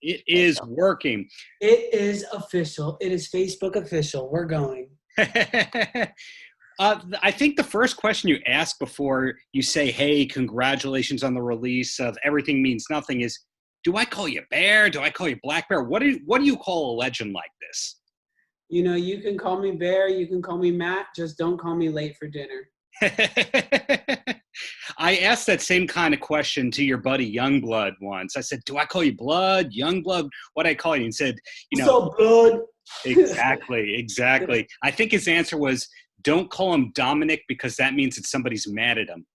It is working. It is official. It is Facebook official. We're going. I think the first question you ask before you say, hey, congratulations on the release of Everything Means Nothing is, do I call you Bear? Do I call you Blackbear? What do you call a legend like this? You know, you can call me Bear. You can call me Matt. Just don't call me late for dinner. I asked that same kind of question to your buddy Youngblood once. I said, do I call you Blood, Youngblood? What I call you? And he said, So Blood. Exactly. I think his answer was, don't call him Dominic because that means that somebody's mad at him.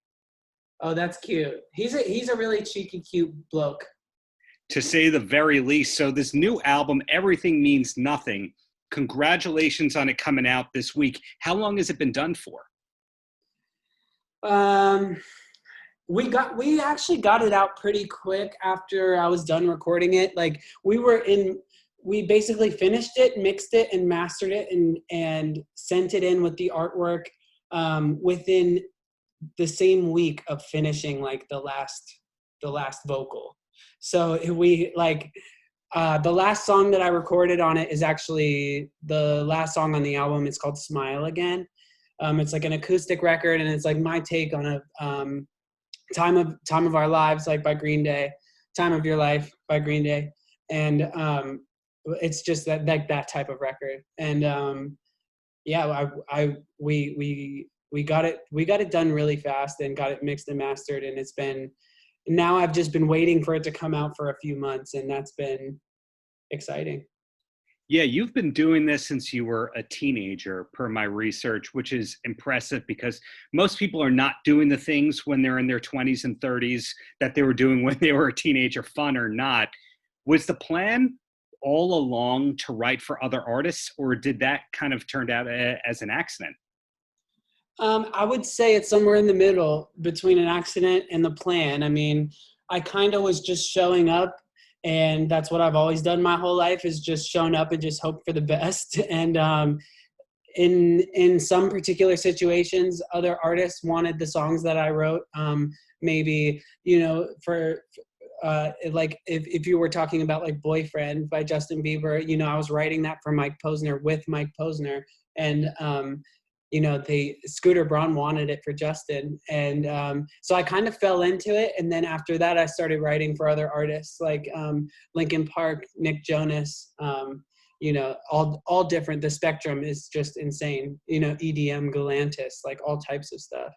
Oh, that's cute. He's a really cheeky, cute bloke. To say the very least. So this new album, Everything Means Nothing, congratulations on it coming out this week. How long has it been done for? We actually got it out pretty quick after I was done recording it. Like we basically finished it, mixed it, and mastered it, and sent it in with the artwork within the same week of finishing like the last vocal. So we the last song that I recorded on it is actually the last song on the album. It's called Smile Again. It's like an acoustic record, and it's like my take on a Time of Our Lives, like by Green Day, Time of Your Life by Green Day, and it's just that type of record. And we got it done really fast and got it mixed and mastered, and now I've just been waiting for it to come out for a few months, and that's been exciting. Yeah, you've been doing this since you were a teenager, per my research, which is impressive because most people are not doing the things when they're in their 20s and 30s that they were doing when they were a teenager, fun or not. Was the plan all along to write for other artists, or did that kind of turn out as an accident? I would say it's somewhere in the middle between an accident and the plan. I mean, I kind of was just showing up, and that's what I've always done my whole life, is just shown up and just hope for the best. And in some particular situations, other artists wanted the songs that I wrote. Maybe, for like if you were talking about like Boyfriend by Justin Bieber, I was writing that for Mike Posner with Mike Posner, and Scooter Braun wanted it for Justin. And so I kind of fell into it. And then after that, I started writing for other artists like Linkin Park, Nick Jonas, all different. The spectrum is just insane. EDM, Galantis, like all types of stuff.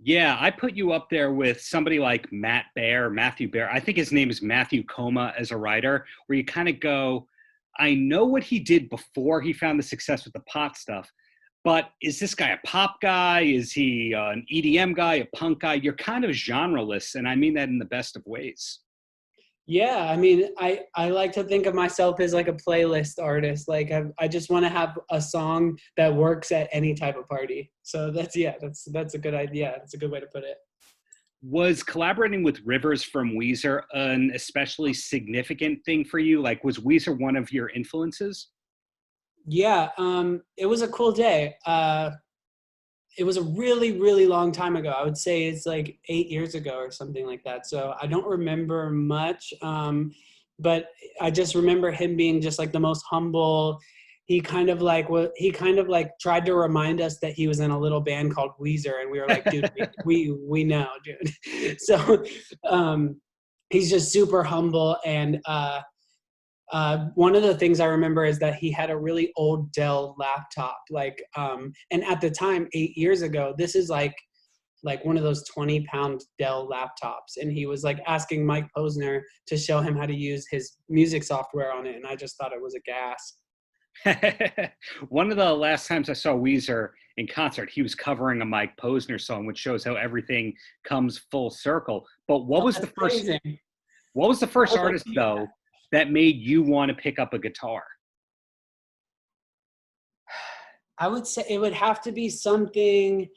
Yeah, I put you up there with somebody like Matthew Bear. I think his name is Matthew Coma as a writer, where you kind of go, I know what he did before he found the success with the pop stuff, but is this guy a pop guy? Is he an EDM guy, a punk guy? You're kind of genreless, and I mean that in the best of ways. Yeah, I mean, I like to think of myself as like a playlist artist. Like I just want to have a song that works at any type of party. So that's a good idea. That's a good way to put it. Was collaborating with Rivers from Weezer an especially significant thing for you? Like, was Weezer one of your influences? Yeah, it was a cool day. It was a really, really long time ago. I would say it's like 8 years ago or something like that. So I don't remember much, but I just remember him being just like the most humble. He kind of tried to remind us that he was in a little band called Weezer, and we were like, dude, we know, dude. So he's just super humble. And one of the things I remember is that he had a really old Dell laptop, and at the time, 8 years ago, this is like one of those 20-pound Dell laptops. And he was like asking Mike Posner to show him how to use his music software on it. And I just thought it was a gas. One of the last times I saw Weezer in concert, he was covering a Mike Posner song, which shows how everything comes full circle. But what was the first artist though that made you want to pick up a guitar? I would say it would have to be something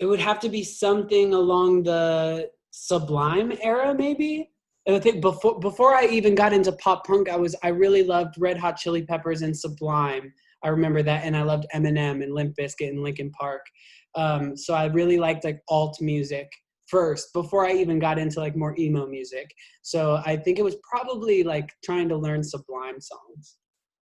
along the Sublime era, maybe. And I think before I even got into pop punk, I really loved Red Hot Chili Peppers and Sublime. I remember that, and I loved Eminem and Limp Bizkit and Linkin Park. So I really liked like alt music first before I even got into like more emo music. So I think it was probably like trying to learn Sublime songs.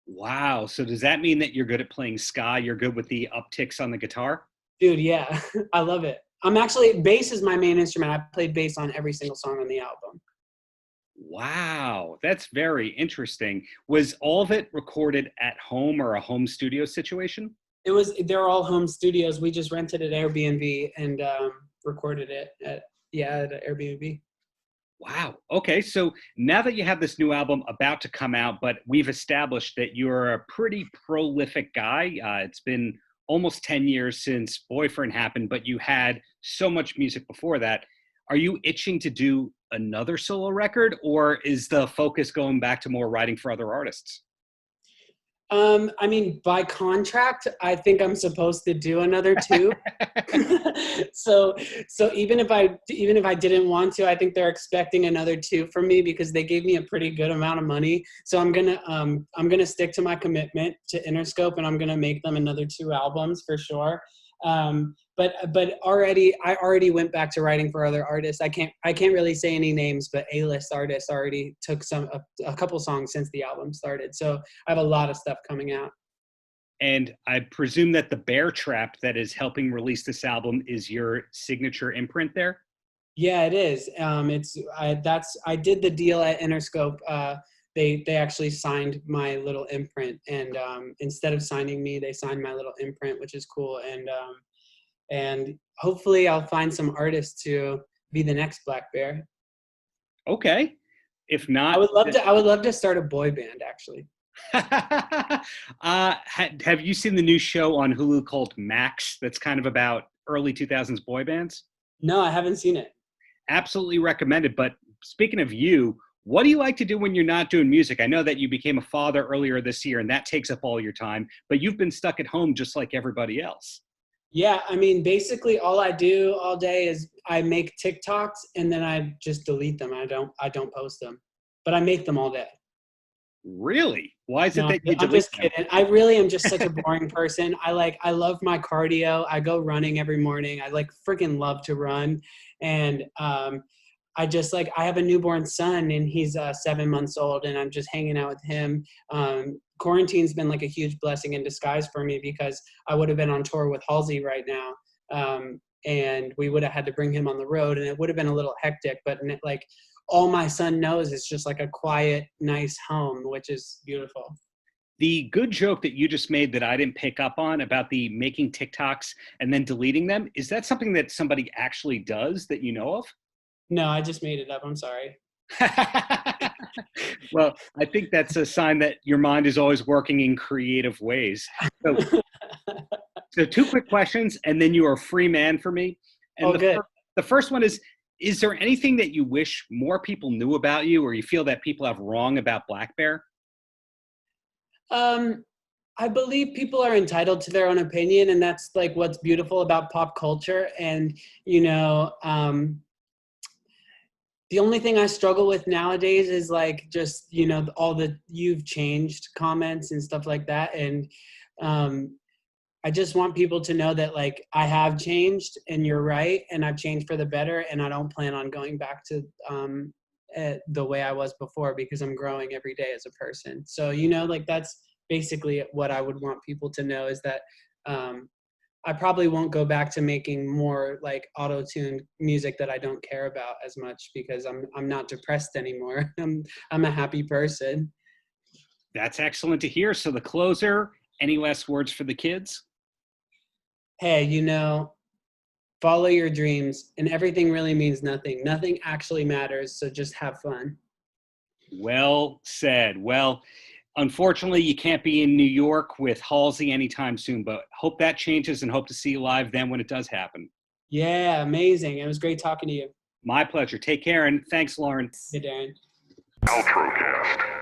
Wow. So does that mean that you're good at playing ska? You're good with the upticks on the guitar? Dude, yeah, I love it. Bass is my main instrument. I played bass on every single song on the album. Wow, that's very interesting. Was all of it recorded at home or a home studio situation? They're all home studios. We just rented an Airbnb and recorded it at an Airbnb. Wow. Okay. So now that you have this new album about to come out, but we've established that you're a pretty prolific guy. It's been almost 10 years since Boyfriend happened, but you had so much music before that. Are you itching to do another solo record, or is the focus going back to more writing for other artists? I mean, by contract, I think I'm supposed to do another two. so even if I didn't want to, I think they're expecting another two from me because they gave me a pretty good amount of money. So I'm gonna stick to my commitment to Interscope, and I'm gonna make them another two albums for sure. But I already went back to writing for other artists. I can't really say any names, but A-list artists already took a couple songs since the album started. So I have a lot of stuff coming out. And I presume that the Bear Trap that is helping release this album is your signature imprint there? Yeah, it is. I did the deal at Interscope. They actually signed my little imprint, and instead of signing me, they signed my little imprint, which is cool. And hopefully I'll find some artists to be the next Blackbear. Okay. If not, I would love to start a boy band, actually. Have you seen the new show on Hulu called Max that's kind of about early 2000s boy bands? No, I haven't seen it. Absolutely recommended. But speaking of you, what do you like to do when you're not doing music? I know that you became a father earlier this year and that takes up all your time, but you've been stuck at home just like everybody else. Yeah, I mean, basically all I do all day is I make TikToks and then I just delete them. I don't post them, but I make them all day. Really? Why is it that you delete them? I'm just kidding. I really am just such a boring person. I love my cardio. I go running every morning. I freaking love to run. And I have a newborn son and he's 7 months old and I'm just hanging out with him. Quarantine's been like a huge blessing in disguise for me because I would have been on tour with Halsey right now. And we would have had to bring him on the road and it would have been a little hectic, but all my son knows is just like a quiet, nice home, which is beautiful. The good joke that you just made that I didn't pick up on about the making TikToks and then deleting them, is that something that somebody actually does that you know of? No, I just made it up. I'm sorry. Well, I think that's a sign that your mind is always working in creative ways. So 2 quick questions, and then you are a free man for me. And good. The first one is there anything that you wish more people knew about you or you feel that people have wrong about Blackbear? I believe people are entitled to their own opinion, and that's like what's beautiful about pop culture. And, the only thing I struggle with nowadays is just, all the "you've changed" comments and stuff like that. And I just want people to know that I have changed and you're right. And I've changed for the better. And I don't plan on going back to the way I was before because I'm growing every day as a person. So, that's basically what I would want people to know is that I probably won't go back to making more auto-tuned music that I don't care about as much because I'm not depressed anymore. I'm a happy person. That's excellent to hear. So the closer, any last words for the kids? Hey, follow your dreams and everything really means nothing. Nothing actually matters. So just have fun. Well said. Well, unfortunately, you can't be in New York with Halsey anytime soon, but hope that changes and hope to see you live then when it does happen. Yeah, amazing. It was great talking to you. My pleasure. Take care, and thanks, Lauren. Hey, Darren. Paltrocast.